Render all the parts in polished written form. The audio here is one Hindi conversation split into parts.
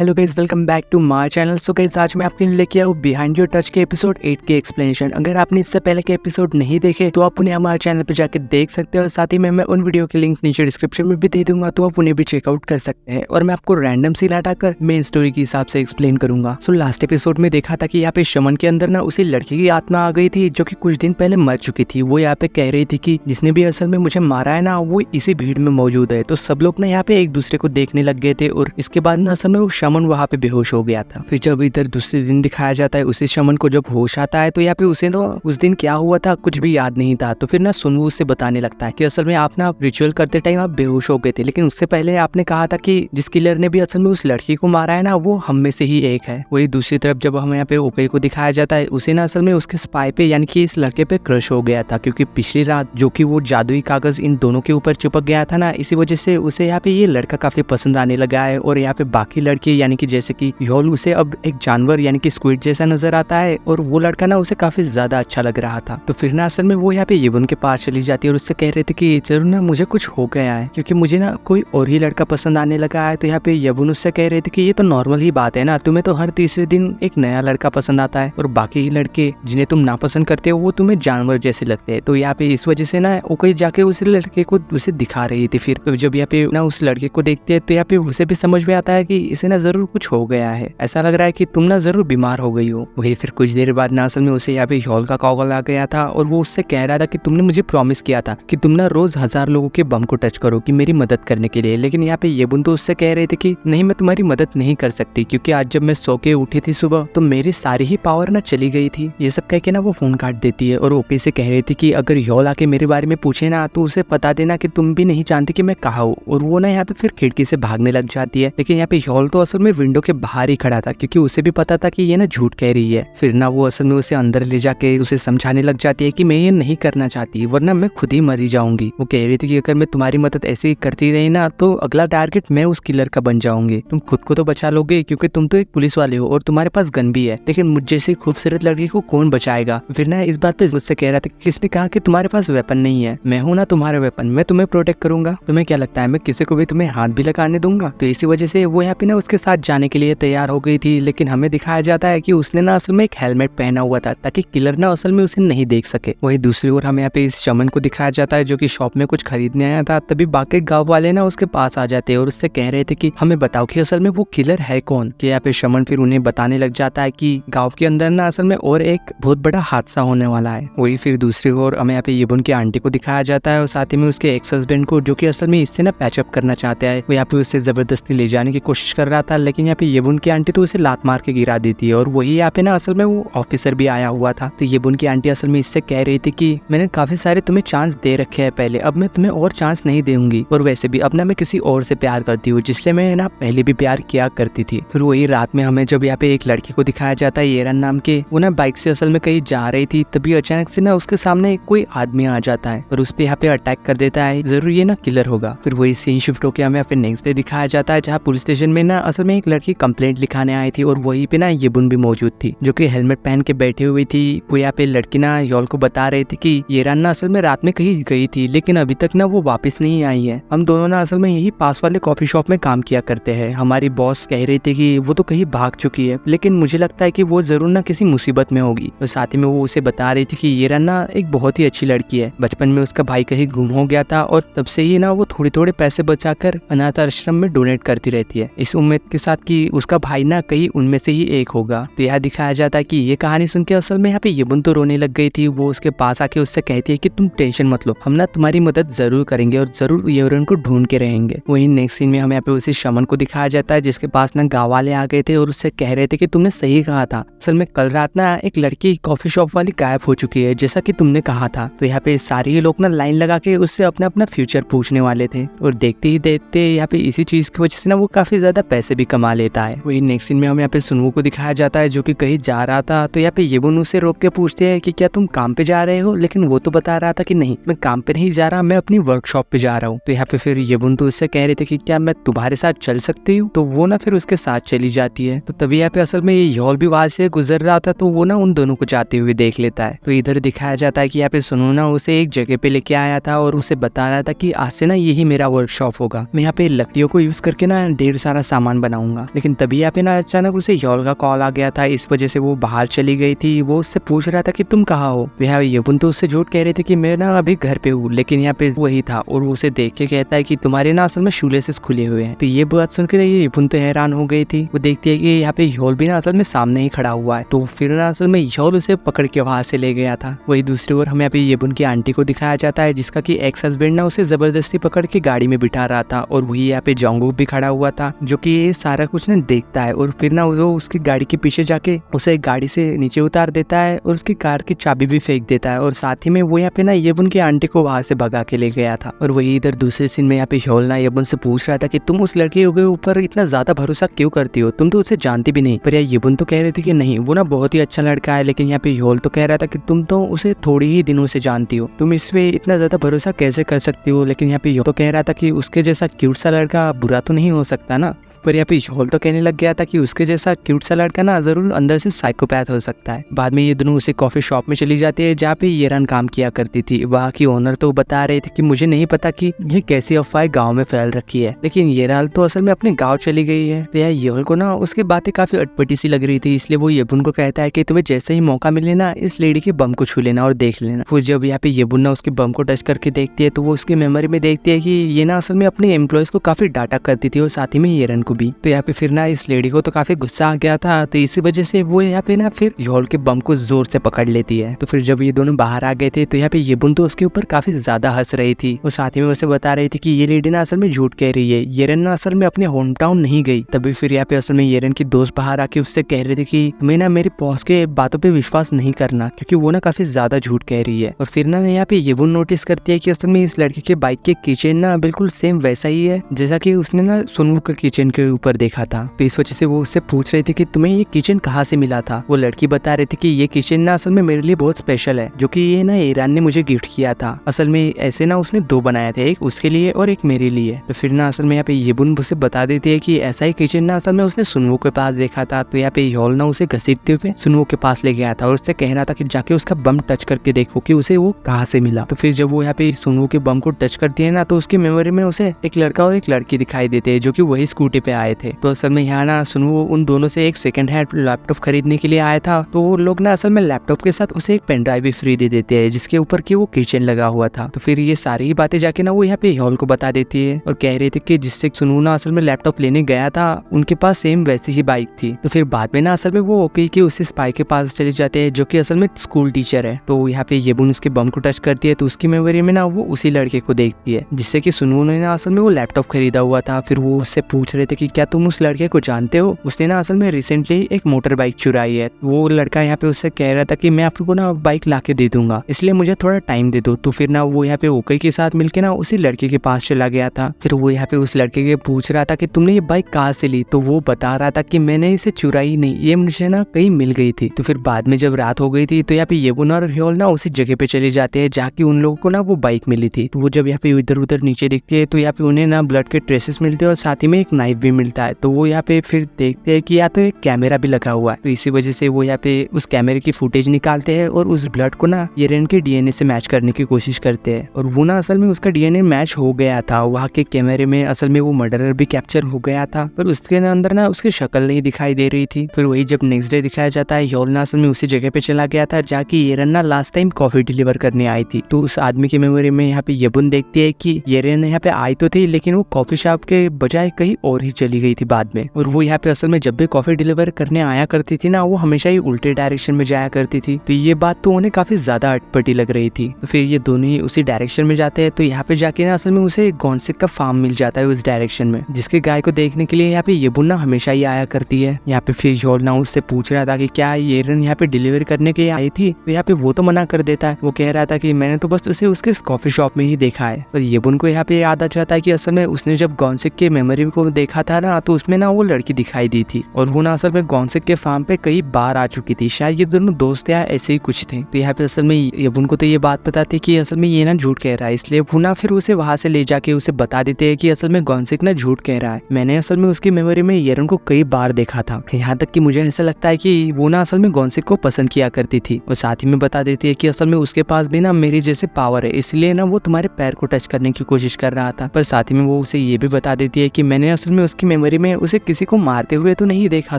Hello guys, welcome back to my channel. So guys, आज मैं आपके लिए लेके आया हूँ बिहाइंड योर टच के एपिसोड 8 के एक्सप्लेनेशन। अगर आपने इससे पहले के एपिसोड नहीं देखे तो आप उन्हें हमारे चैनल पे जाकर देख सकते हैं और साथ ही में मैं उन वीडियो के लिंक नीचे डिस्क्रिप्शन में भी दे दूंगा, तो आप उन्हें भी चेकआउट कर सकते हैं। और मैं आपको रैंडम सीन हटाकर मेन स्टोरी के हिसाब से एक्सप्लेन करूंगा। सो लास्ट एपिसोड में देखा था कि यहाँ पे शमन के अंदर ना उसी लड़की की आत्मा आ गई थी जो कि कुछ दिन पहले मर चुकी थी। वो यहाँ पे कह रही थी कि जिसने भी असल में मुझे मारा है ना, वो इसी भीड़ में मौजूद है। तो सब लोग ना यहाँ पे एक दूसरे को देखने लग गए थे और इसके बाद ना असल में वो शमन वहाँ पे बेहोश हो गया था। फिर जब इधर दूसरे दिन दिखाया जाता है, उसी शमन को जब होश आता है तो यहाँ पे उसे तो उस दिन क्या हुआ था कुछ भी याद नहीं था। तो फिर ना सुनवू उससे बताने लगता है कि असल में आप ना रिचुअल करते टाइम आप बेहोश हो गए थे, लेकिन उससे पहले आपने कहा था कि जिस किलर ने भी असल में उस लड़की को मारा है ना, वो हम में से ही एक है। वही दूसरी तरफ जब हमें यहाँ पे ओके को दिखाया जाता है, उसे ना असल में उसके स्पाई पे यानी कि इस लड़के पे क्रश हो गया था, क्योंकि पिछली रात जो कि वो जादुई कागज इन दोनों के ऊपर चिपक गया था ना, इसी वजह से उसे यहाँ पे ये लड़का काफी पसंद आने लगा है। और यहाँ पे बाकी लड़के यानी कि जैसे कि योल उसे अब एक जानवर यानी कि स्क्विड जैसा नजर आता है और वो लड़का ना उसे काफी ज्यादा अच्छा लग रहा था। तो फिर ना असल में वो यहाँ पे येबुन के पास चली जाती है और उससे कह रहे थे कि जरूर ना मुझे कुछ हो गया है, क्योंकि मुझे ना कोई और ही लड़का पसंद आने लगा है। तो यहाँ पे येबुन उससे कह रहे थे कि ये तो नॉर्मल ही बात है ना, तुम्हें तो हर तीसरे दिन एक नया लड़का पसंद आता है और बाकी ही लड़के जिन्हें तुम नापसंद करते हो वो तुम्हें जानवर जैसे लगते हैं। तो यहाँ पे इस वजह से ना वो कहीं जाके उस लड़के को उसे दिखा रही थी। फिर जब यहाँ पे ना उस लड़के को देखते हैं तो यहाँ पे उसे भी समझ में आता है कि इसे ना जरूर कुछ हो गया है, ऐसा लग रहा है कि तुम ना जरूर बीमार हो गई हो। वही फिर कुछ देर बाद ना असल में उसे यहाँ पे योल का कॉल आ गया था और वो उससे कह रहा था कि तुमने मुझे प्रॉमिस किया था कि तुम ना रोज 1000 लोगों के बम को टच करो कि मेरी मदद करने के लिए। लेकिन यहाँ पे येबुन तो उससे कह रहे थे कि नहीं, मैं तुम्हारी मदद नहीं कर सकती, क्योंकि आज जब मैं सो के उठी थी सुबह तो मेरी सारी ही पावर ना चली गई थी। ये सब कह के ना वो फोन काट देती है और ओपी से कह रही थी कि अगर योल आके मेरे बारे में पूछे ना तो उसे बता देना कि तुम भी नहीं जानती कि मैं कहाँ हूँ। और वो ना यहाँ पे फिर खिड़की से भागने लग जाती है। लेकिन यहाँ पे योल तो असल में विंडो के बाहर ही खड़ा था, क्योंकि उसे भी पता था कि ये ना झूठ कह रही है। फिर ना वो असल में उसे अंदर ले जाके उसे समझाने लग जाती है कि मैं ये नहीं करना चाहती, वरना मैं खुद ही मरी जाऊंगी। वो कह रही थी कि अगर मैं तुम्हारी मदद ऐसे ही करती रही ना तो अगला टारगेट मैं उस किलर का बन जाऊंगी। तुम खुद को तो बचा लोगे क्योंकि तुम तो एक पुलिस वाले हो और तुम्हारे पास गन भी है, लेकिन मुझ जैसी खूबसूरत लड़की को कौन बचाएगा। फिर ना इस बात पे मुझसे कह रहा था कि किसने कहा कि तुम्हारे पास वेपन नहीं है, मैं हूँ ना तुम्हारा वेपन, मैं तुम्हें प्रोटेक्ट करूंगा। तुम्हें क्या लगता है मैं किसी को भी तुम्हें हाथ भी लगाने दूंगा? तो इसी वजह से वो यहाँ पे ना उसके साथ जाने के लिए तैयार हो गई थी। लेकिन हमें दिखाया जाता है कि उसने ना असल में एक हेलमेट पहना हुआ था ताकि किलर ना असल में उसे नहीं देख सके। वही दूसरी ओर हमें यहाँ पे इस शमन को दिखाया जाता है जो कि शॉप में कुछ खरीदने आया था। तभी बाकी गांव वाले ना उसके पास आ जाते हैं और उससे कह रहे थे कि हमें बताओ कि असल में वो किलर है कौन। कि यहाँ पे शमन फिर उन्हें बताने लग जाता है कि गाँव के अंदर ना असल में और एक बहुत बड़ा हादसा होने वाला है। वही फिर दूसरी ओर हमें यहाँ पे येबुन की आंटी को दिखाया जाता है और साथ ही में उसके एक्स हस्बैंड को, जो कि असल में इससे ना पैचअप करना चाहता है। वो यहाँ पे उससे जबरदस्ती ले जाने की कोशिश कर रहा था, लेकिन यहाँ पे येबुन की आंटी तो उसे लात मार के गिरा देती है। और वही यहाँ पे ना असल में वो ऑफिसर भी आया हुआ था। तो येबुन की आंटी असल में इससे कह रही थी कि मैंने काफी सारे तुम्हें चांस दे रखे हैं पहले, अब मैं तुम्हें और चांस नहीं दूंगी, और वैसे भी अब ना मैं किसी और से प्यार करती हूँ जिससे मैं ना पहले भी प्यार किया करती थी। फिर वही रात में हमें जब यहाँ पे एक लड़की को दिखाया जाता है येरन नाम के, वो ना बाइक से असल में कहीं जा रही थी, तभी अचानक से ना उसके सामने कोई आदमी आ जाता है और उस पे यहाँ पे अटैक कर देता है। जरूर ये ना किलर होगा। फिर वही सीन शिफ्ट होकर हमें यहाँ पे नेक्स्ट डे दिखाया जाता है, जहाँ पुलिस स्टेशन में ना असल में एक लड़की कंप्लेंट लिखाने आई थी और वहीं पे ना येबुन भी मौजूद थी, जो कि हेलमेट पहन के बैठी हुई थी। वो यहाँ पे लड़की ना योल को बता रही थी कि येरान ना असल में रात में कहीं गई थी, लेकिन अभी तक ना वो वापस नहीं आई है। हम दोनों ना असल में यही पास वाले कॉफी शॉप में काम किया करते हैं। हमारी बॉस कह रही थी कि वो तो कहीं भाग चुकी है, लेकिन मुझे लगता है कि वो जरूर ना किसी मुसीबत में होगी। और साथ ही में वो उसे बता रही थी कि येरान ना एक बहुत ही अच्छी लड़की है। बचपन में उसका भाई कहीं गुम हो गया था और तब से ही ना वो थोड़े थोड़े पैसे बचाकर अनाथ आश्रम में डोनेट करती रहती है, इस उम्मीद के साथ कि उसका भाई ना कहीं उनमें से ही एक होगा। तो यह दिखाया जाता है कि ये कहानी सुन के असल में यहाँ पे येबुन तो रोने लग गई थी। वो उसके पास आके उससे कहती है कि तुम टेंशन मत लो, हम ना तुम्हारी मदद जरूर करेंगे और जरूर येरन को ढूंढ के रहेंगे। वही नेक्स्ट सीन में हमें यहाँ पे उसी शमन को दिखाया जाता है जिसके पास ना गाँव वाले आ गए थे और उससे कह रहे थे कि तुमने सही कहा था, असल में कल रात ना एक लड़की कॉफी शॉप वाली गायब हो चुकी है जैसा कि तुमने कहा था। तो यहाँ पे सारे ही लोग ना लाइन लगा के उससे अपना अपना फ्यूचर पूछने वाले थे और देखते ही देखते यहाँ पे इसी चीज की वजह से ना वो काफी ज्यादा पैसे भी कमा लेता है। वही नेक्स्ट सीन में हमें यहाँ पे सुनवू को दिखाया जाता है जो कि कहीं जा रहा था। तो यहाँ पे येबुन उसे रोक के पूछते हैं कि क्या तुम काम पे जा रहे हो, लेकिन वो तो बता रहा था कि नहीं, मैं काम पे नहीं जा रहा, मैं अपनी वर्कशॉप पे जा रहा हूँ। तो यहाँ पे फिर येबुन तो उससे कह रहे थे कि क्या मैं तुम्हारे साथ चल सकती हूँ, तो वो ना फिर उसके साथ चली जाती है। तो तभी यहाँ पे असल में ये योल भी वहां से गुजर रहा था, तो वो ना उन दोनों को जाते हुए देख लेता है। तो इधर दिखाया जाता है कि यहाँ पे सुनो ना उसे एक जगह पे लेके आया था और उसे बता रहा था कि आज से ना यही मेरा वर्कशॉप होगा। मैं यहाँ पे लकड़ियों को यूज करके ना ढेर सारा सामान बनाऊंगा। लेकिन तभी यहाँ पे ना अचानक उसे यॉल का कॉल आ गया था, इस वजह से वो बाहर चली गई थी। वो उससे पूछ रहा था कि तुम कहाँ हो। यहाँ येबुन तो उससे झूठ कह रही थी कि मैं ना अभी घर पे हूँ, लेकिन यहाँ पे वही था और वो उसे देख के कहता है कि तुम्हारे ना असल में शूलेसेस खुले हुए हैं। तो ये बात सुनकर येबुन तो हैरान हो गई थी। वो देखती है कि यहाँ पे यॉल भी ना असल में सामने ही खड़ा हुआ है। तो फिर ना असल में यॉल उसे पकड़ के वहां से ले गया था। वही दूसरी ओर हमें यहाँ पे येबुन की आंटी को दिखाया जाता है, जिसका की एक्स हस्बैंड ना उसे जबरदस्ती पकड़ के गाड़ी में बिठा रहा था और वही यहाँ पे जोंगुक भी खड़ा हुआ था, जो कि ये सारा कुछ ना देखता है। और फिर ना वो उसकी गाड़ी के पीछे जाके उसे गाड़ी से नीचे उतार देता है और उसकी कार की चाबी भी फेंक देता है। और साथ ही में वो यहाँ पे ना येबुन की आंटी को वहां से भगा के ले गया था। और वही इधर दूसरे सीन में यहाँ पे ह्योल ना येबुन से पूछ रहा था कि तुम उस लड़के के ऊपर इतना ज्यादा भरोसा क्यों करती हो, तुम तो उसे जानती भी नहीं। पर यार येबुन तो कह रही थी कि नहीं, वो ना बहुत ही अच्छा लड़का है। लेकिन यहाँ पे ह्योल तो कह रहा था कि तुम तो उसे थोड़ी ही दिनों से जानती हो, तुम इसमें इतना ज्यादा भरोसा कैसे कर सकती हो। लेकिन यहाँ पे ह्योल तो कह रहा था कि उसके जैसा क्यूट सा लड़का बुरा तो नहीं हो सकता ना। पर यहाँ पे ह्योल तो कहने लग गया था कि उसके जैसा क्यूट सा लड़का ना जरूर अंदर से साइकोपैथ हो सकता है। बाद में ये दोनों उसे कॉफी शॉप में चली जाती है जहाँ पे येरन काम किया करती थी। वहाँ की ओनर तो बता रहे थे कि मुझे नहीं पता कि ये कैसी अफवाह गाँव में फैल रखी है, लेकिन येराल तो असल में अपने गाँव चली गई है। तो यार ह्योल को ना उसकी बातें काफी अटपटी सी लग रही थी, इसलिए वो येबुन को कहता है कि तुम्हें जैसे ही मौका मिले ना इस लेडी के बम को छू लेना और देख लेना। फिर जब यहाँ पे येबुन ना उसके बम को टच करके देखती है तो वो उसकी मेमोरी में देखती है कि ये ना असल में अपने एम्प्लॉयज को काफी डांटा करती थी और साथ ही में येरन को भी। तो यहाँ पे ना इस लेडी को तो काफी गुस्सा आ गया था, तो इसी वजह से वो यहाँ पे ना फिर ह्योल के बम को जोर से पकड़ लेती है। तो फिर जब ये दोनों बाहर आ गए थे तो यहाँ पे येबुन तो उसके ऊपर काफी ज्यादा हंस रही थी और साथ ही में उसे बता रही थी कि ये लेडी ना असल में झूठ कह रही है, येरन ना असल में अपने होम टाउन नहीं गई। तभी फिर यहाँ पे असल में येरन की दोस्त बाहर आके उससे कह रही थी कि तुम्हें ना मेरी बॉस के बातों पे विश्वास नहीं करना, क्योंकि वो ना काफी ज्यादा झूठ कह रही है। और फिर ना यहाँ पे येबुन नोटिस करती है कि असल में इस लड़के के बाइक के किचन ना बिल्कुल सेम वैसा ही है जैसा कि उसने ना सुनवुक के किचन के ऊपर देखा था। तो इस वजह से वो उससे पूछ रही थी कि तुम्हें ये किचन कहाँ से मिला था। वो लड़की बता रही थी कि ये किचन ना असल में मेरे लिए बहुत स्पेशल है, जो कि ये ना ईरान ने मुझे गिफ्ट किया था। असल में ऐसे ना उसने दो बनाए थे, एक उसके लिए और एक मेरे लिए। तो फिर ना असल में यहाँ पे येबुन उसे बता देती है कि ऐसा ही किचन ना असल में उसने सुनवुक के पास देखा था। तो यहाँ पे ह्योल ना उसे घसीटते हुए सुनवुक के पास ले गया था और उससे कह रहा था कि जाके उसका बम टच करके देखो कि उसे वो कहाँ से मिला। तो फिर जब वो यहाँ पे सुनवुक के बम को टच करती है ना तो उसकी मेमोरी में उसे एक लड़का और एक लड़की दिखाई देते हैं, जो कि वही स्कूटी पे आए थे। तो असल में यहाँ ना सुनवुक उन दोनों से एक सेकंड हैंड लैपटॉप खरीदने के लिए आया था। तो वो लोग ना असल में लैपटॉप के साथ उसे एक पेन ड्राइव भी फ्री दे देते हैं, जिसके ऊपर की वो किचन लगा हुआ था। तो फिर ये सारी ही बातें जाके ना वो यहाँ पे ह्योल को बता देती है और कह रही थी कि जिससे सुनू ना असल में लैपटॉप लेने गया था उनके पास सेम वैसी ही बाइक थी। तो फिर बाद में ना असल में वो ओके कि उस स्पाई के पास चले जाते हैं, जो कि असल में स्कूल टीचर है। तो यहाँ पे येबुन उसके बम को टच करती है तो उसकी मेमोरी में ना वो उसी लड़के को देखती है जिससे कि सुनू ने ना असल में वो लैपटॉप खरीदा हुआ था। फिर वो उससे पूछ रहे थे कि क्या तुम उस लड़के को जानते हो, उसने ना असल में रिसेंटली एक मोटर बाइक चुराई है। वो लड़का यहाँ पे उससे कह रहा था कि मैं आपको ना बाइक लाके दे दूंगा, इसलिए मुझे थोड़ा टाइम दे दो। तो फिर ना वो यहाँ पे ओके के साथ मिलके ना उसी लड़के के पास चला गया था। फिर वो यहाँ पे उस लड़के के पूछ रहा था कि तुमने ये बाइक कहाँ से ली। तो वो बता रहा था कि मैंने इसे चुराई नहीं, ये मुझे ना कहीं मिल गई थी। तो फिर बाद में जब रात हो गई थी तो यहाँ पे येबुन और ह्योल ना उसी जगह पे चले जाते हैं जहाँ की उन लोगों को ना वो बाइक मिली थी। तो वो जब यहाँ पे इधर उधर नीचे देखते हैं तो यहाँ पे उन्हें ना ब्लड के ट्रेसेस मिलते हैं और साथ ही में एक नाइफ भी मिलता है। तो वो यहाँ पे फिर देखते हैं कि या तो एक कैमरा भी लगा हुआ है। तो इसी वजह से वो यहाँ पे उस कैमरे की फुटेज निकालते हैं और उस ब्लड को ना येरेन के डीएनए से मैच करने की कोशिश करते हैं। और वो ना असल में उसका डीएनए मैच हो गया था, वहाँ के कैमरे में असल में वो मर्डरर भी कैप्चर हो गया था, पर उसके अंदर ना उसकी शक्ल नहीं दिखाई दे रही थी। फिर वही जब नेक्स्ट डे दिखाया जाता है, ह्योल ना असल में उसी जगह पे चला गया था जहाँ की येरेन ना लास्ट टाइम कॉफी डिलीवर करने आई थी। तो उस आदमी की मेमोरी में यहाँ पे येबुन देखती है कि येरेन यहाँ पे आई तो थी, लेकिन वो कॉफी शॉप के बजाय कहीं और ही चली गई थी बाद में। और वो यहाँ पे असल में जब भी कॉफी डिलीवर करने आया करती थी ना, वो हमेशा ही उल्टे डायरेक्शन में जाया करती थी। तो ये बात तो उन्हें काफी ज्यादा अटपटी लग रही थी। तो फिर ये दोनों ही उसी डायरेक्शन में जाते हैं। तो यहाँ पे जाके ना असल में उसे गॉन्सिक का फार्म मिल जाता है उस डायरेक्शन में, जिसके गाय को देखने के लिए यहाँ पे येबुन ना हमेशा ही आया करती है। यहाँ पे फिर ह्योल ना उससे पूछ रहा था कि क्या येरेन यहाँ पे डिलीवरी करने के लिए आई थी। तो यहाँ पे वो तो मना कर देता है, वो कह रहा था कि मैंने तो बस उसे उसके कॉफी शॉप में ही देखा है। पर येबुन को यहाँ पे याद आ जाता है कि असल में उसने जब गॉन्सिक के मेमोरी को देखा था ना, तो उसमें ना वो लड़की दिखाई दी थी और वो ना असल में गॉन्सिक के फार्म पे कई बार आ चुकी थी। शायद ये दोनों दोस्त या ऐसे ही कुछ थे। तो यहाँ पे असल में येबुन को तो ये बात पता थी कि असल में ये ना झूठ कह रहा है, इसलिए वो ना फिर उसे वहां से ले जाके उसे बता देते हैं कि असल में गॉन्सिक ना झूठ कह रहा है, मैंने असल में उसकी मेमोरी में येरेन को कई बार देखा था। यहाँ तक कि मुझे ऐसा लगता है कि वो ना असल में गॉन्सिक को पसंद किया करती थी। और साथ ही में बता देती है कि असल में उसके पास भी ना मेरी जैसे पावर है, इसलिए ना वो तुम्हारे पैर को टच करने की कोशिश कर रहा था। पर साथ ही में वो उसे ये भी बता देती है कि मैंने असल में उसकी मेमोरी में उसे किसी को मारते हुए तो नहीं देखा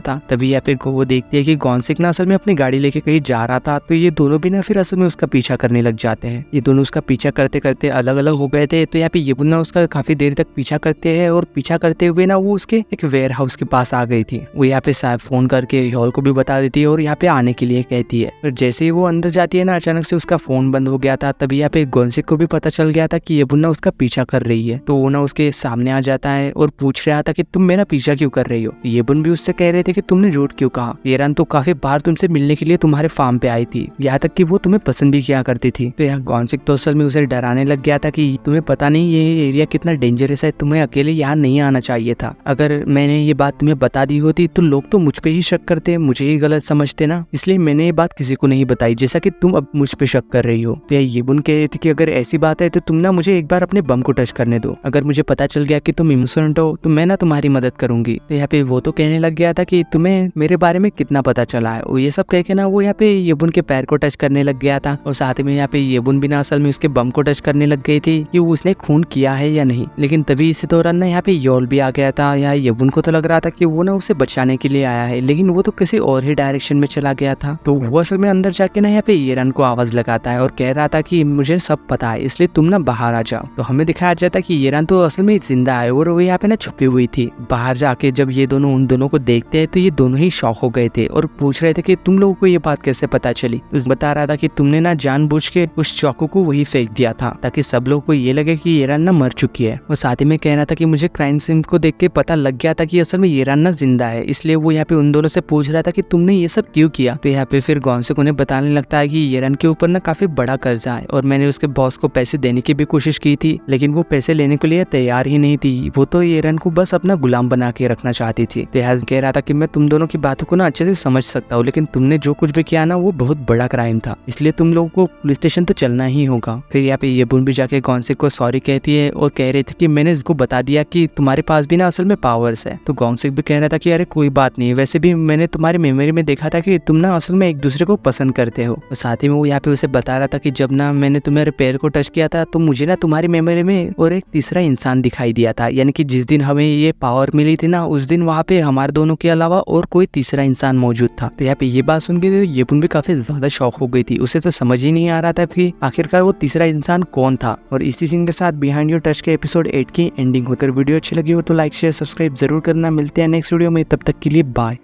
था। तभी यहाँ पे वो देखती है कि गॉन्सिक ना असल में अपनी गाड़ी लेके कहीं जा रहा था, तो ये दोनों भी ना फिर असल में उसका पीछा करने लग जाते हैं। ये दोनों उसका पीछा करते करते अलग अलग हो गए थे। तो यहाँ पे येबुन ना उसका काफी देर तक पीछा करते हैं और पीछा करते हुए ना वो उसके एक वेयर हाउस के पास आ गई थी। वो यहाँ पे साहब फोन करके ह्योल को भी बता देती है और यहाँ पे आने के लिए कहती है। फिर जैसे ही वो अंदर जाती है ना, अचानक से उसका फोन बंद हो गया था। तभी यहाँ पे गॉन्सिक को भी पता चल गया था कि येबुन ना उसका पीछा कर रही है। तो वो ना उसके सामने आ जाता है और पूछ रहा था कि तुम मेरा पीछा क्यों कर रही हो। येबुन भी उससे कह रहे थे कि तुमने झूठ क्यों कहा, येरान तो काफी बार तुमसे मिलने के लिए तुम्हारे फार्म पे आई थी, यहाँ तक कि वो तुम्हें पसंद भी किया करती थी। तो यहाँ गॉन्सिक तो असल में उसे डराने लग गया था कि तुम्हें पता नहीं ये एरिया कितना डेंजरस है, तुम्हें अकेले यहाँ नहीं आना चाहिए था। अगर मैंने ये बात तुम्हें बता दी होती तो लोग तो मुझ पे ही शक करते, मुझे ही गलत समझते ना, इसलिए मैंने ये बात किसी को नहीं बताई, जैसा कि तुम अब मुझ पे शक कर रही हो। तो येबुन कह रही थी कि अगर ऐसी बात है तो तुम ना मुझे एक बार अपने बम को टच करने दो, अगर मुझे पता चल गया कि तुम इनोसेंट हो तो मैं ना तुम्हारी मदद करूंगी। तो यहाँ पे वो तो कहने लग गया था कि तुम्हें मेरे बारे में कितना पता चला है। वो ये सब कह के ना वो यहाँ पे येबुन के पैर को टच करने लग गया था और साथ में यहाँ पे येबुन भी ना असल में उसके बम को टच करने लग गई थी कि उसने खून किया है या नहीं। लेकिन तभी इसी दौरान ना यहाँ पे ह्योल भी आ गया था। यहाँ येबुन को तो लग रहा था कि वो ना उसे बचाने के लिए आया है, लेकिन वो तो किसी और ही डायरेक्शन में चला गया था। तो वो असल में अंदर जाके ना यहाँ पे येरान को आवाज लगाता है और कह रहा था कि मुझे सब पता है, इसलिए तुम ना बाहर आ जाओ। तो हमें दिखाया जाता है कि येरान तो असल में जिंदा है और वो यहाँ पे ना छुपी हुई थी। बाहर जाके जब ये दोनों उन दोनों को देखते हैं तो ये दोनों ही शॉक हो गए थे और पूछ रहे थे कि तुम लोगों को ये बात कैसे पता चली। तो बता रहा था कि तुमने ना जानबूझ के उस चाकू को वही फेंक दिया था ताकि सब लोगों को ये लगे कि येरान ना मर चुकी है। और साथ ही में कह रहा था कि मुझे क्राइम सीन को देख के पता लग गया था कि असल में येरान ना जिंदा है, इसलिए वो यहाँ पे उन दोनों से पूछ रहा था कि तुमने ये सब क्यों किया। तो यहाँ पे फिर गॉन्सिक उन्हें बताने लगता है कि येरान के ऊपर ना काफी बड़ा कर्जा है और मैंने उसके बॉस को पैसे देने की भी कोशिश की थी, लेकिन वो पैसे लेने के लिए तैयार ही नहीं थी। वो तो येरान को बस अपना गुलाम बना के रखना चाहती थी। तो यहाँ कह रहा था कि मैं तुम दोनों की बातों को ना अच्छे से समझ सकता हूँ, लेकिन तुमने जो कुछ भी किया ना वो बहुत बड़ा क्राइम था, इसलिए तुम लोगों को पुलिस स्टेशन तो चलना ही होगा। फिर यहाँ पे येबुन भी जाके गॉन्सिक को सॉरी कहती है और कह रही थी कि मैंने इसको बता दिया कि तुम्हारे पास भी ना असल में पावर्स है। तो गॉन्सिक भी कह रहा था कि अरे कोई बात नहीं, वैसे भी मैंने तुम्हारी मेमोरी में देखा था कि तुम ना असल में एक दूसरे को पसंद करते हो। और साथ ही में वो यहाँ पे उसे बता रहा था कि जब ना मैंने तुम्हारे पैर को टच किया था तो मुझे ना तुम्हारी मेमोरी में और एक तीसरा इंसान दिखाई दिया था, यानी कि जिस दिन हमें ये पावर मिली थी ना उस दिन वहाँ पे हमारे दोनों के अलावा और कोई तीसरा इंसान मौजूद था। तो यहाँ पे ये बात सुन के येबुन भी काफी ज्यादा शॉक हो गई थी, उसे तो समझ ही नहीं आ रहा था कि आखिरकार वो तीसरा इंसान कौन था। और इसी सीन के साथ बिहाइंड योर टच के एपिसोड 8 की एंडिंग होकर वीडियो अच्छी लगी हो तो लाइक शेयर सब्सक्राइब जरूर करना। मिलते हैं नेक्स्ट वीडियो में, तब तक के लिए बाय।